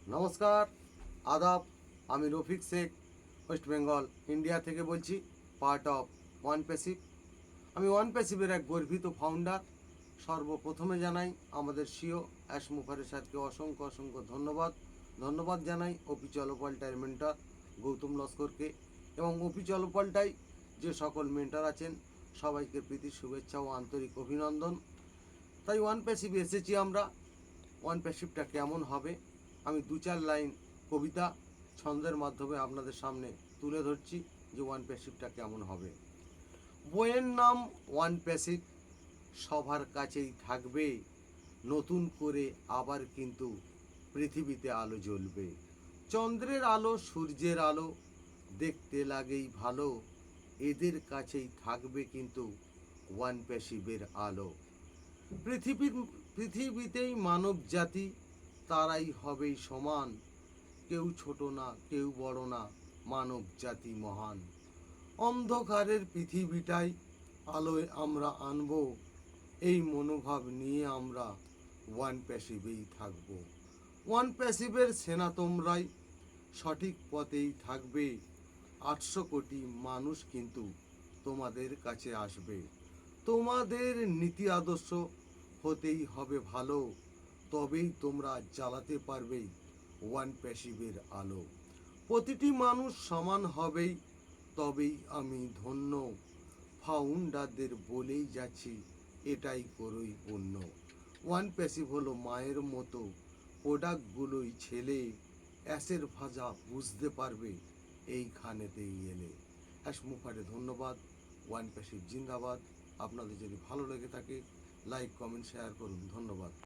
নমস্কার, আদাব। আমি রফিক শেখ, ওয়েস্ট বেঙ্গল ইন্ডিয়া থেকে বলছি, পার্ট অফ ওয়ান প্যাসিভ। আমি ওয়ান প্যাসিভের এক গর্বিত ফাউন্ডার। সর্বপ্রথমে জানাই আমাদের সিও অ্যাশ মুখার্জি স্যারকে অসংখ্য অসংখ্য ধন্যবাদ জানাই ওপি চলপাল্টার মেন্টর গৌতম লস্করকে, এবং ওপি চলপাল্টায় যে সকল মেন্টর আছেন সবাইকে প্রীতি শুভেচ্ছা ও আন্তরিক অভিনন্দন। তাই ওয়ান প্যাসিভ এসেছি আমরা। ওয়ান প্যাসিভটা কেমন হবে আমি দু চার লাইন কবিতা ছন্দের মাধ্যমে আপনাদের সামনে তুলে ধরছি যে ওয়ান প্যাসিভটা কেমন হবে। বইয়ের নাম ওয়ান প্যাসিভ, সবার কাছেই থাকবে, নতুন করে আবার কিন্তু পৃথিবীতে আলো জ্বলবে। চন্দ্রের আলো সূর্যের আলো দেখতে লাগেই ভালো, এদের কাছেই থাকবে কিন্তু ওয়ান প্যাসিভের আলো। পৃথিবীতেই মানব জাতি, তারাই হবেই সমান, কেউ ছোট না কেউ বড় না, মানব জাতি মহান। অন্ধকারের পৃথিবীটাই আলোয় আমরা আনব, এই মনোভাব নিয়ে আমরা ওয়ান প্যাসিভেই থাকব। ওয়ান প্যাসিভের সেনা তোমরাই, সঠিক পথেই থাকবে, 800 কোটি মানুষ কিন্তু তোমাদের কাছে আসবে। তোমাদের নীতি আদর্শ হতেই হবে ভালো, তবেই তোমরা জ্বালাতে পারবে ওয়ান প্যাসিভের আলো। প্রতিটি মানুষ সমান হবেই, তবেই আমি ধন্য, ফাউন্ডারদের বলেই যাচ্ছি এটাই করই পূর্ণ। ওয়ান প্যাসিভ হলো মায়ের মতো, প্রোডাক্টগুলোই ছেলে, অ্যাশের ভাজা বুঝতে পারবে এইখানেতেই এলে। অ্যাশ মুখার্জি ধন্যবাদ। ওয়ান প্যাসিভ জিন্দাবাদ। আপনাদের যদি ভালো লেগে থাকে লাইক কমেন্ট শেয়ার করুন। ধন্যবাদ।